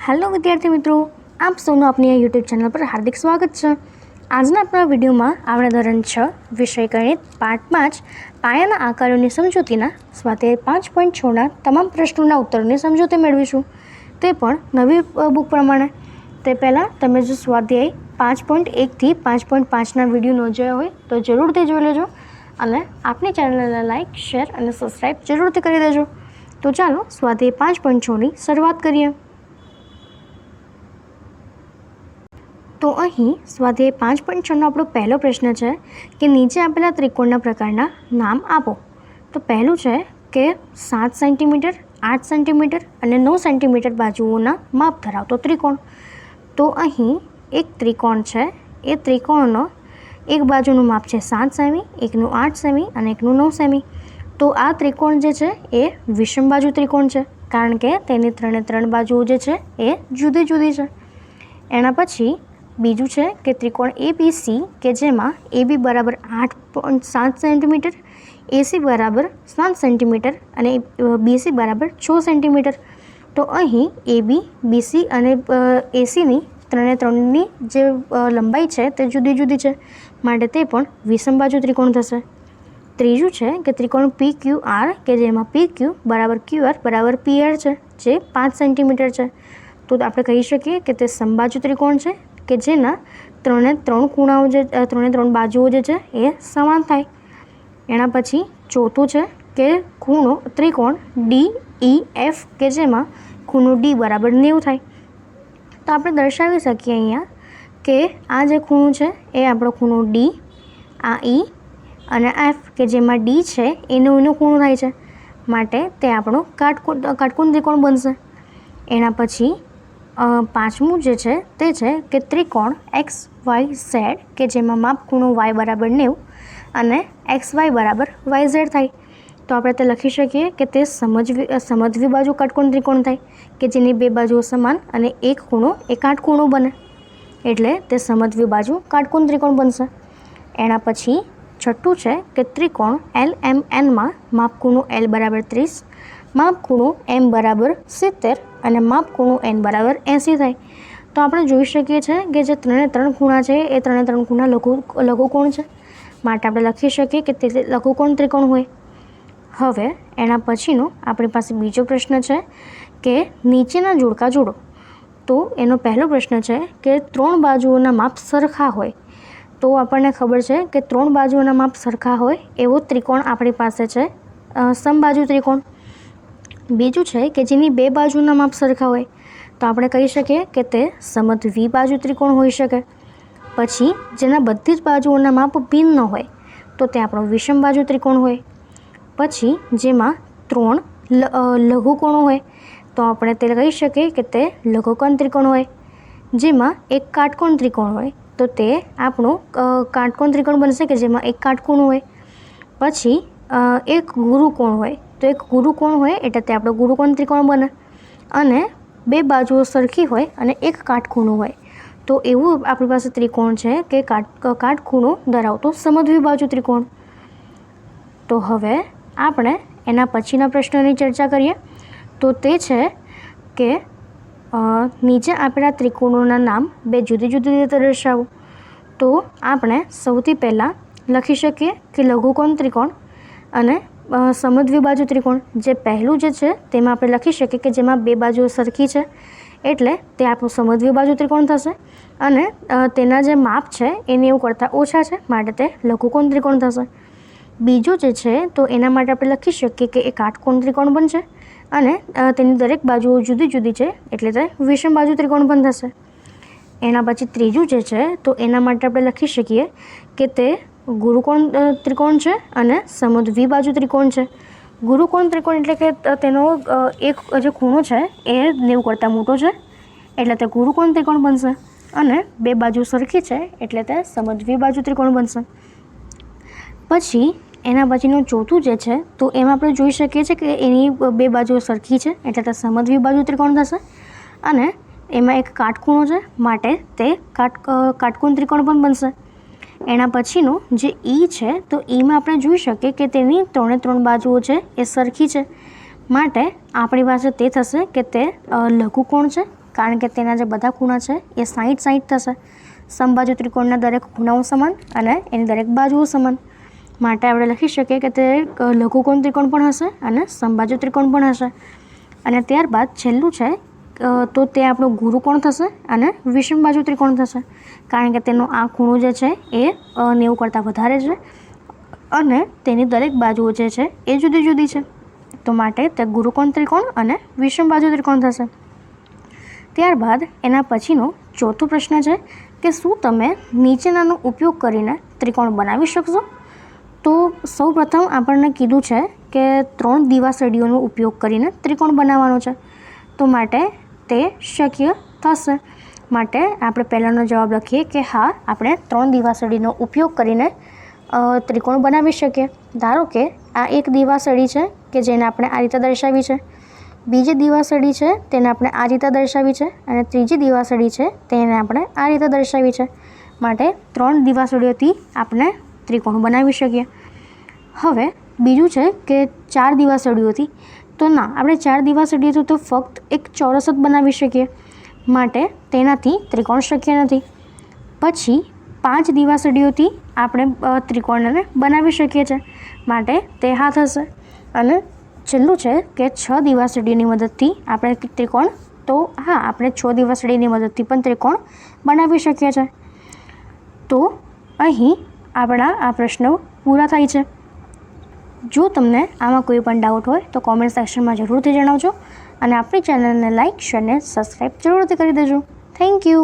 Hello विद्यार्थी मित्रों, आप सौનું अपनी આ યુટ્યુબ ચેનલ પર હાર્દિક સ્વાગત છે। આજના આપણા વિડીયોમાં આપણે ધોરણ 6 વિષય ગણિત પાઠ 5 પાયાના આકારોની સમજૂતીના સ્વાધ્યાય 5.6ના તમામ પ્રશ્નોના ઉત્તરોની સમજૂતી મેળવીશું, તે પણ નવી બુક પ્રમાણે। તે પહેલાં તમે જો સ્વાધ્યાય 5.1 થી 5.5ના વિડીયો ન જોયા હોય તો જરૂરથી જોઈ લેજો અને આપણી ચેનલને લાઇક, શેર અને સબસ્ક્રાઈબ જરૂરથી કરી દેજો। તો ચાલો સ્વાધ્યાય 5.6ની શરૂઆત કરીએ। તો અહીં સ્વાધ્યાય 5.6નો આપણો પહેલો પ્રશ્ન છે કે નીચે આપેલા ત્રિકોણના પ્રકારના નામ આપો। તો પહેલું છે કે 7 સેન્ટીમીટર, 8 સેન્ટીમીટર અને 9 સેન્ટીમીટર બાજુઓના માપ ધરાવતો ત્રિકોણ। તો અહીં એક ત્રિકોણ છે, એ ત્રિકોણનો એક બાજુનું માપ છે 7 સેમી, એકનું 8 સેમી અને એકનું 9 સેમી। તો આ ત્રિકોણ જે છે એ વિષમ બાજુ ત્રિકોણ છે, કારણ કે તેની ત્રણે બાજુઓ જે છે એ જુદી જુદી છે। એના પછી બીજું છે કે ત્રિકોણ ABC કે જેમાં AB બરાબર 8.7 સેન્ટીમીટર, AC બરાબર 7 સેન્ટીમીટર અને BC બરાબર 6 સેન્ટીમીટર। તો અહીં AB, BC અને ACની ત્રણની જે લંબાઈ છે તે જુદી જુદી છે, માટે તે પણ વિષમ બાજુ ત્રિકોણ થશે। ત્રીજું છે કે ત્રિકોણ PQR કે જેમાં PQ બરાબર QR બરાબર PR છે, જે 5 સેન્ટીમીટર છે। તો આપણે કહી શકીએ કે તે સમબાજુ ત્રિકોણ છે કે જેના ત્રણે બાજુઓ જે છે એ સમાન થાય। એના પછી ચોથું છે કે ત્રિકોણ DEF કે જેમાં ખૂણો D બરાબર 90 થાય। તો આપણે દર્શાવી શકીએ અહીંયા કે આ જે ખૂણો છે એ આપણો ખૂણો D, આ E અને F કે જેમાં D છે એનો ખૂણો થાય છે, માટે તે આપણો કાટકોણ ત્રિકોણ બનશે। એના પછી પાંચમું જે છે તે છે કે ત્રિકોણ XYZ કે જેમાં માપ ખૂણો Y બરાબર 90 અને XY બરાબર YZ થાય। તો આપણે તે લખી શકીએ કે તે સમદ્વિ બાજુ કાટકોણ ત્રિકોણ થાય કે જેની બે બાજુઓ સમાન અને એક ખૂણો એ કાટખૂણો બને, એટલે તે સમદ્વિ બાજુ કાટકોણ ત્રિકોણ બનશે। એના પછી છઠ્ઠું છે કે ત્રિકોણ LMNમાં માપ ખૂણો L બરાબર 30, માપ ખૂણો M બરાબર 70 અને માપ ખૂણો N બરાબર 80 થાય। તો આપણે જોઈ શકીએ છીએ કે જે ત્રણ ખૂણા છે એ ત્રણ ખૂણા લઘુકોણ છે, માટે આપણે લખી શકીએ કે તે લઘુકોણ ત્રિકોણ હોય। હવે એના પછીનો આપણી પાસે બીજો પ્રશ્ન છે કે નીચેના જોડકા જોડો। તો એનો પહેલો પ્રશ્ન છે કે 3 બાજુઓના માપ સરખા હોય। તો આપણને ખબર છે કે 3 બાજુઓના માપ સરખા હોય એવો ત્રિકોણ આપણી પાસે છે સમબાજુ ત્રિકોણ। બીજું છે કે જેની બે બાજુના માપ સરખા હોય, તો આપણે કહી શકીએ કે તે સમદ્વિ બાજુ ત્રિકોણ હોઈ શકે। પછી જેના બધી જ બાજુઓના માપ ભિન્ન હોય તો તે આપણો વિષમ બાજુ ત્રિકોણ હોય। પછી જેમાં 3 લઘુકોણો હોય તો આપણે તે કહી શકીએ કે તે લઘુકોણ ત્રિકોણ હોય। જેમાં એક કાટકોણ ત્રિકોણ હોય તો તે આપણો કાટકોણ ત્રિકોણ બનશે કે જેમાં એક કાટખૂણો હોય। પછી એક ગુરુકોણ હોય તો એક ગુરુકોણ હોય એટલે તે આપણો ગુરુકોણ ત્રિકોણ બને, અને બે બાજુઓ સરખી હોય અને એક કાટખૂણો હોય તો એવું આપણી પાસે ત્રિકોણ છે કે કાટખૂણો ધરાવતો સમદ્વિ બાજુ ત્રિકોણ। તો હવે આપણે એના પછીના પ્રશ્નની ચર્ચા કરીએ। તો તે છે કે નીચે આપેલા ત્રિકોણોના નામ બે જુદી જુદી રીતે દર્શાવો। તો આપણે સૌથી પહેલાં લખી શકીએ કે લઘુકોણ ત્રિકોણ અને સમદ્વિ બાજુ ત્રિકોણ। જે પહેલું જે છે તેમાં આપણે લખી શકીએ કે જેમાં બે બાજુઓ સરખી છે એટલે તે આપણું સમદ્વિ બાજુ ત્રિકોણ થશે, અને તેના જે માપ છે એ 90 કરતાં ઓછા છે, માટે તે લઘુકોણ ત્રિકોણ થશે। બીજું જે છે તો એના માટે આપણે લખી શકીએ કે એ કાટકોણ ત્રિકોણ બનશે અને તેની દરેક બાજુઓ જુદી જુદી છે એટલે તે વિષમ બાજુ ત્રિકોણ પણ થશે। એના પછી ત્રીજું જે છે તો એના માટે આપણે લખી શકીએ કે તે ગુરુકોણ ત્રિકોણ છે અને સમદ્વિ બાજુ ત્રિકોણ છે। ગુરુકોણ ત્રિકોણ એટલે કે તેનો એક જે ખૂણો છે એ 90 કરતાં મોટો છે એટલે તે ગુરુકોણ ત્રિકોણ બનશે, અને બે બાજુ સરખી છે એટલે તે સમદ્વિ બાજુ ત્રિકોણ બનશે। પછી એના પછીનું ચોથું જે છે તો એમાં આપણે જોઈ શકીએ છીએ કે એની બે બાજુઓ સરખી છે એટલે તે સમદ્વિ બાજુ ત્રિકોણ થશે, અને એમાં એક કાટખૂણો છે માટે તે કાટકોણ ત્રિકોણ પણ બનશે। એના પછીનું જે E છે તો Eમાં આપણે જોઈ શકીએ કે તેની ત્રણ બાજુઓ છે એ સરખી છે, માટે આપણી પાસે તે થશે કે તે લઘુકોણ છે કારણ કે તેના જે બધા ખૂણા છે એ 60-60 થશે. સમબાજુ ત્રિકોણના દરેક ખૂણાઓ સમાન અને એની દરેક બાજુઓ સમાન. માટે આપણે લખી શકીએ કે તે લઘુકોણ ત્રિકોણ પણ હશે અને સમબાજુ ત્રિકોણ પણ હશે. અને ત્યારબાદ છેલ્લું છે તો તે આપણો ગુરુકોણ થશે અને વિષમબાજુ ત્રિકોણ થશે, કારણ કે તેનો આ ખૂણો જે છે એ 90 કરતાં વધારે છે અને તેની દરેક બાજુઓ જે છે એ જુદી જુદી છે. તો માટે તે ગુરુકોણ ત્રિકોણ અને વિષમબાજુ ત્રિકોણ થશે. ત્યારબાદ એના પછીનો ચોથો પ્રશ્ન છે કે શું તમે નીચેનાનો ઉપયોગ કરીને ત્રિકોણ બનાવી શકશો? તો સૌપ્રથમ આપણને કીધું છે કે 3 દિવાસળીઓનો ઉપયોગ કરીને ત્રિકોણ બનાવવાનો છે. તો માટે તે શક્ય થશે. માટે આપણે પહેલાંનો જવાબ લખીએ કે હા, આપણે 3 દિવાસળીનો ઉપયોગ કરીને ત્રિકોણ બનાવી શકીએ. ધારો કે આ એક દિવાસળી છે કે જેને આપણે આ રીતે દર્શાવી છે, બીજી દિવાસળી છે તેને આપણે આ રીતે દર્શાવી છે અને ત્રીજી દિવાસળી છે તેને આપણે આ રીતે દર્શાવી છે. માટે 3 દિવાસળીઓથી આપણે ત્રિકોણ બનાવી શકીએ. હવે બીજું છે કે 4 દિવાસળીઓથી. તો ના, આપણે 4 દિવાસળીઓથી તો ફક્ત એક ચોરસ જ બનાવી શકીએ, માટે તેનાથી ત્રિકોણ શક્ય નથી. પછી 5 દિવાસળીઓથી આપણે ત્રિકોણને બનાવી શકીએ છીએ, માટે તે હા થશે. અને છેલ્લું છે કે 6 દિવાસળીની મદદથી આપણે ત્રિકોણ, તો હા, આપણે 6 દિવાસળીની મદદથી પણ ત્રિકોણ બનાવી શકીએ છીએ. તો અહીં આપણા આ પ્રશ્નો પૂરા થાય છે. જો તમને આમાં કોઈ પણ ડાઉટ હોય તો કોમેન્ટ સેક્શનમાં જરૂરથી જણાવજો અને આપણી ચેનલને લાઇક, શેર અને સબસ્ક્રાઈબ જરૂરથી કરી દેજો. Thank you.